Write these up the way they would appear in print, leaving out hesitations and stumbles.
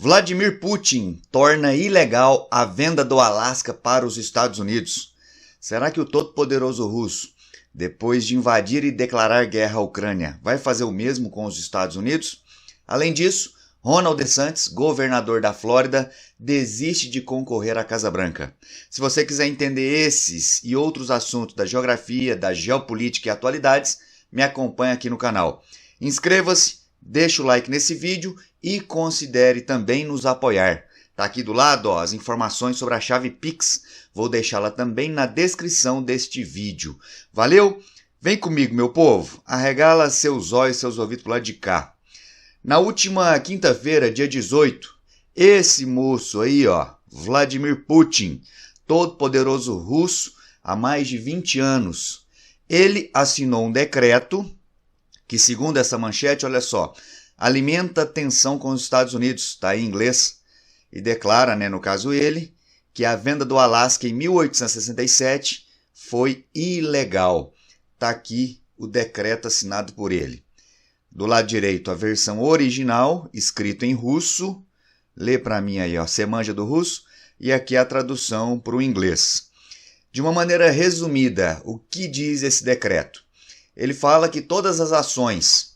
Vladimir Putin torna ilegal a venda do Alasca para os Estados Unidos. Será que o todo-poderoso russo, depois de invadir e declarar guerra à Ucrânia, vai fazer o mesmo com os Estados Unidos? Além disso, Ron DeSantis, governador da Flórida, desiste de concorrer à Casa Branca. Se você quiser entender esses e outros assuntos da geografia, da geopolítica e atualidades, me acompanhe aqui no canal. Inscreva-se, deixe o like nesse vídeo e considere também nos apoiar. Tá aqui do lado as informações sobre a chave Pix. Vou deixá-la também na descrição deste vídeo. Valeu? Vem comigo, meu povo. Arregala seus olhos e seus ouvidos pro lado de cá. Na última quinta-feira, dia 18, esse moço aí, Vladimir Putin, todo-poderoso russo há mais de 20 anos, ele assinou um decreto que, segundo essa manchete, olha só, alimenta tensão com os Estados Unidos, está em inglês, e declara, no caso ele, que a venda do Alasca em 1867 foi ilegal. Está aqui o decreto assinado por ele. Do lado direito, a versão original, escrito em russo. Lê para mim aí, você manja do russo? E aqui a tradução para o inglês. De uma maneira resumida, o que diz esse decreto? Ele fala que todas as ações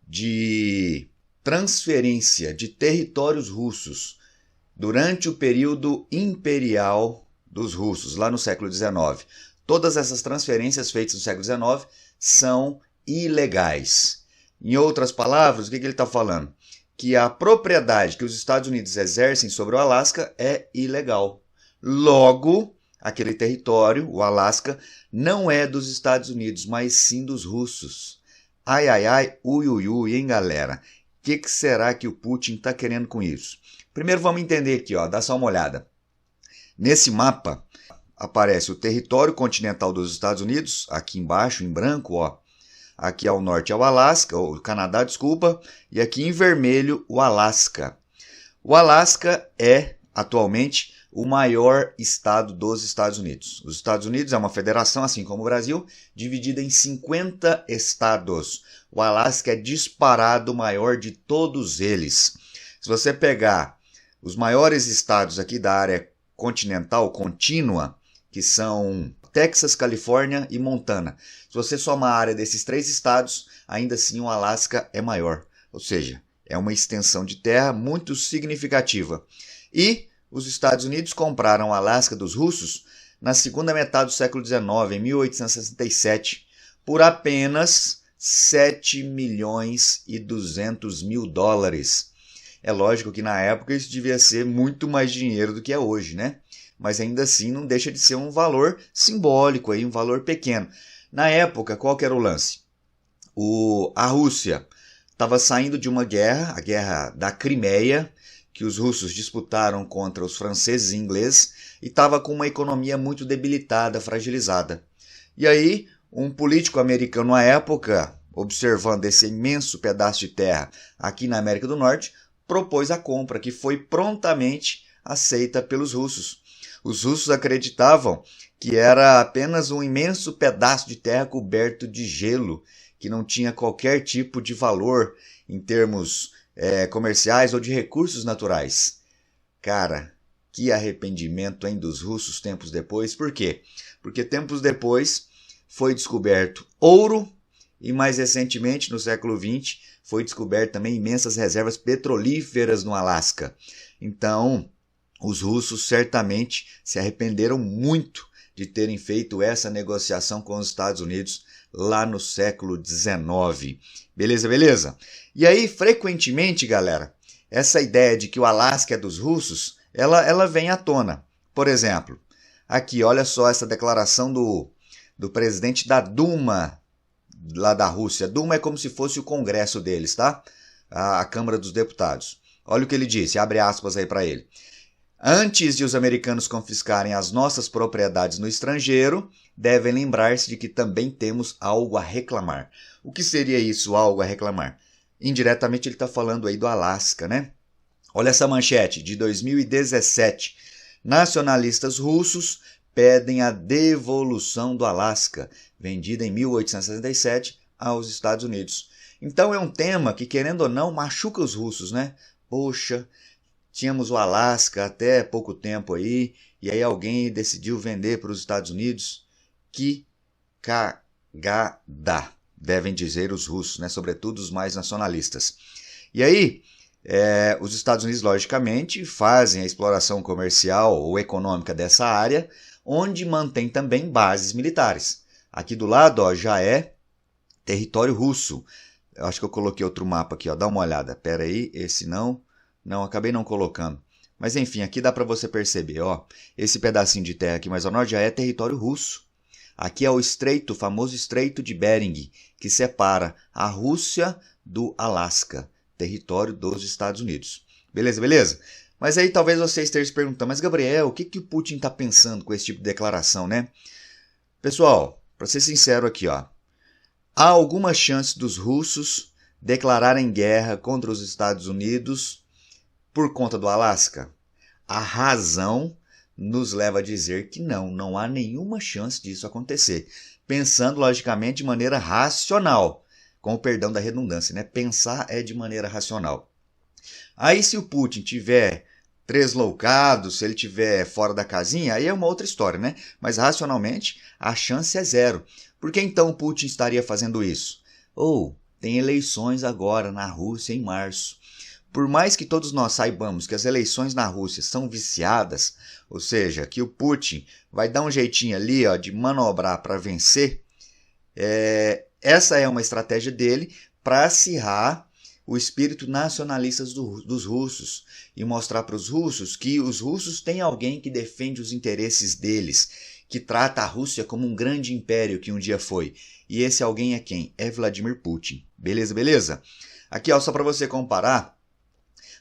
de transferência de territórios russos durante o período imperial dos russos, lá no século XIX, todas essas transferências feitas no século XIX são ilegais. Em outras palavras, o que ele está falando? Que a propriedade que os Estados Unidos exercem sobre o Alasca é ilegal. Logo, aquele território, o Alasca, não é dos Estados Unidos, mas sim dos russos. Ai, ai, ai, ui, ui, ui, hein, galera? O que será que o Putin está querendo com isso? Primeiro vamos entender aqui, dá só uma olhada. Nesse mapa aparece o território continental dos Estados Unidos, aqui embaixo, em branco, Aqui ao norte é o Alasca, o Canadá, desculpa, e aqui em vermelho o Alasca. O Alasca é, atualmente, o maior estado dos Estados Unidos. Os Estados Unidos é uma federação, assim como o Brasil, dividida em 50 estados. O Alasca é disparado o maior de todos eles. Se você pegar os maiores estados aqui da área continental contínua, que são Texas, Califórnia e Montana. Se você soma a área desses três estados, ainda assim o Alasca é maior. Ou seja, é uma extensão de terra muito significativa. E os Estados Unidos compraram o Alasca dos russos na segunda metade do século XIX, em 1867, por apenas 7 milhões e 200 mil dólares. É lógico que na época isso devia ser muito mais dinheiro do que é hoje, né? Mas ainda assim não deixa de ser um valor simbólico, um valor pequeno. Na época, qual que era o lance? A Rússia estava saindo de uma guerra, a Guerra da Crimeia, que os russos disputaram contra os franceses e ingleses, e estava com uma economia muito debilitada, fragilizada. E aí, um político americano à época, observando esse imenso pedaço de terra aqui na América do Norte, propôs a compra, que foi prontamente aceita pelos russos. Os russos acreditavam que era apenas um imenso pedaço de terra coberto de gelo, que não tinha qualquer tipo de valor em termos comerciais ou de recursos naturais. Cara, que arrependimento, hein, dos russos tempos depois. Por quê? Porque tempos depois foi descoberto ouro e mais recentemente, no século XX, foi descoberto também imensas reservas petrolíferas no Alasca. Então, os russos certamente se arrependeram muito de terem feito essa negociação com os Estados Unidos lá no século XIX. Beleza, beleza? E aí, frequentemente, galera, essa ideia de que o Alasca é dos russos, ela vem à tona. Por exemplo, aqui, olha só essa declaração do presidente da Duma, lá da Rússia. Duma é como se fosse o Congresso deles, tá? A Câmara dos Deputados. Olha o que ele disse, abre aspas aí para ele. Antes de os americanos confiscarem as nossas propriedades no estrangeiro, devem lembrar-se de que também temos algo a reclamar. O que seria isso, algo a reclamar? Indiretamente ele está falando aí do Alasca, né? Olha essa manchete de 2017. Nacionalistas russos pedem a devolução do Alasca, vendida em 1867 aos Estados Unidos. Então é um tema que, querendo ou não, machuca os russos, né? Poxa, tínhamos o Alasca até pouco tempo aí, e aí alguém decidiu vender para os Estados Unidos. Que cagada, devem dizer os russos, né? Sobretudo os mais nacionalistas. E aí, os Estados Unidos, logicamente, fazem a exploração comercial ou econômica dessa área, onde mantém também bases militares. Aqui do lado, ó, já é território russo. Eu acho que eu coloquei outro mapa aqui, ó, dá uma olhada. Pera aí, esse não, acabei não colocando. Mas enfim, aqui dá para você perceber, ó, esse pedacinho de terra aqui mais ao norte já é território russo. Aqui é o estreito, o famoso Estreito de Bering, que separa a Rússia do Alasca, território dos Estados Unidos. Beleza, beleza? Mas aí talvez você esteja se perguntando, mas Gabriel, o que o Putin está pensando com esse tipo de declaração, né? Pessoal, para ser sincero aqui, ó, há alguma chance dos russos declararem guerra contra os Estados Unidos por conta do Alasca? A razão nos leva a dizer que não há nenhuma chance disso acontecer. Pensando, logicamente, de maneira racional, com o perdão da redundância, né? Pensar é de maneira racional. Aí se o Putin tiver tresloucado, se ele tiver fora da casinha, aí é uma outra história, né? Mas racionalmente a chance é zero. Por que então o Putin estaria fazendo isso? Tem eleições agora na Rússia em março. Por mais que todos nós saibamos que as eleições na Rússia são viciadas, ou seja, que o Putin vai dar um jeitinho ali, ó, de manobrar para vencer, essa é uma estratégia dele para acirrar o espírito nacionalista dos russos e mostrar para os russos que os russos têm alguém que defende os interesses deles, que trata a Rússia como um grande império que um dia foi. E esse alguém é quem? É Vladimir Putin. Beleza, beleza? Aqui, ó, só para você comparar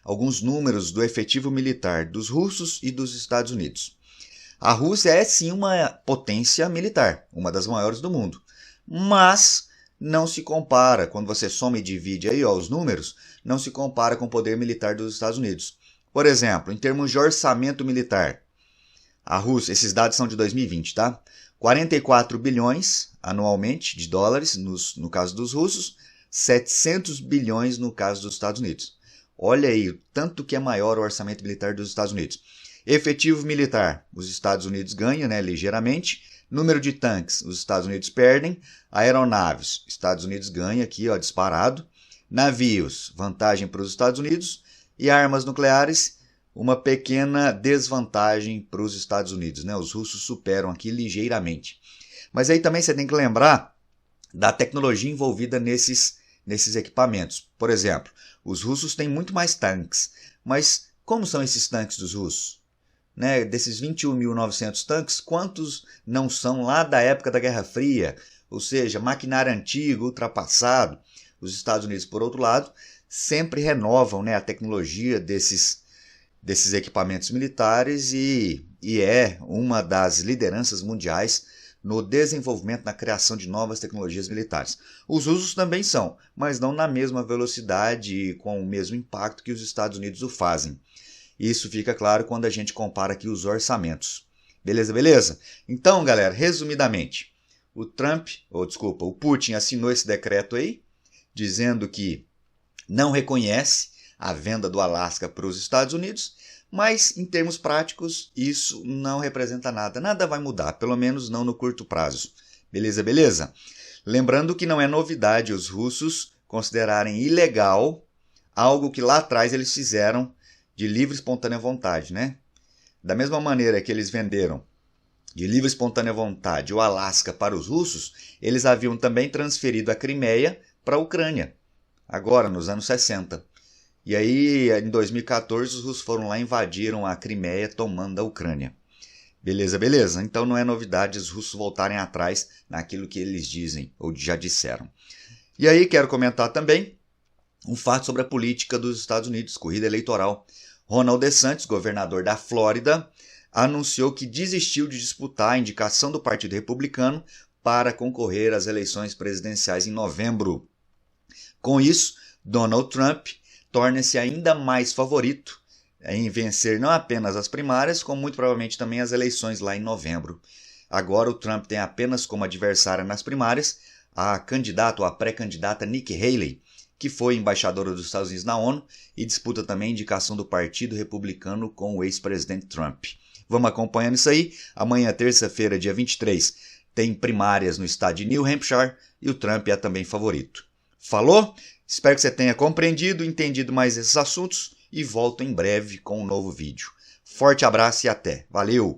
alguns números do efetivo militar dos russos e dos Estados Unidos. A Rússia é sim uma potência militar, uma das maiores do mundo, mas não se compara, quando você soma e divide aí, ó, os números, não se compara com o poder militar dos Estados Unidos. Por exemplo, em termos de orçamento militar, a Rússia, esses dados são de 2020, tá? 44 bilhões anualmente de dólares no caso dos russos, 700 bilhões no caso dos Estados Unidos. Olha aí o tanto que é maior o orçamento militar dos Estados Unidos. Efetivo militar, os Estados Unidos ganham, né, ligeiramente. Número de tanques, os Estados Unidos perdem. Aeronaves, Estados Unidos ganha aqui, ó, disparado. Navios, vantagem para os Estados Unidos. E armas nucleares, uma pequena desvantagem para os Estados Unidos, né? Os russos superam aqui ligeiramente. Mas aí também você tem que lembrar da tecnologia envolvida nesses equipamentos. Por exemplo, os russos têm muito mais tanques. Mas como são esses tanques dos russos? Né, desses 21.900 tanques, quantos não são lá da época da Guerra Fria? Ou seja, maquinário antigo, ultrapassado. Os Estados Unidos, por outro lado, sempre renovam, né, a tecnologia desses equipamentos militares e é uma das lideranças mundiais no desenvolvimento, na criação de novas tecnologias militares. Os russos também são, mas não na mesma velocidade e com o mesmo impacto que os Estados Unidos o fazem. Isso fica claro quando a gente compara aqui os orçamentos. Beleza, beleza? Então, galera, resumidamente, o Putin assinou esse decreto aí, dizendo que não reconhece a venda do Alasca para os Estados Unidos, mas em termos práticos isso não representa nada. Nada vai mudar, pelo menos não no curto prazo. Beleza, beleza? Lembrando que não é novidade os russos considerarem ilegal algo que lá atrás eles fizeram de livre e espontânea vontade, né? Da mesma maneira que eles venderam de livre e espontânea vontade o Alasca para os russos, eles haviam também transferido a Crimeia para a Ucrânia, agora nos anos 60. E aí, em 2014, os russos foram lá e invadiram a Crimeia, tomando a Ucrânia. Beleza, beleza? Então não é novidade os russos voltarem atrás naquilo que eles dizem ou já disseram. E aí quero comentar também um fato sobre a política dos Estados Unidos, corrida eleitoral. Ron DeSantis, governador da Flórida, anunciou que desistiu de disputar a indicação do Partido Republicano para concorrer às eleições presidenciais em novembro. Com isso, Donald Trump torna-se ainda mais favorito em vencer não apenas as primárias, como muito provavelmente também as eleições lá em novembro. Agora o Trump tem apenas como adversária nas primárias a candidata ou a pré-candidata Nikki Haley, que foi embaixadora dos Estados Unidos na ONU e disputa também a indicação do Partido Republicano com o ex-presidente Trump. Vamos acompanhando isso aí. Amanhã, terça-feira, dia 23, tem primárias no estado de New Hampshire e o Trump é também favorito. Falou? Espero que você tenha compreendido, entendido mais esses assuntos e volto em breve com um novo vídeo. Forte abraço e até. Valeu!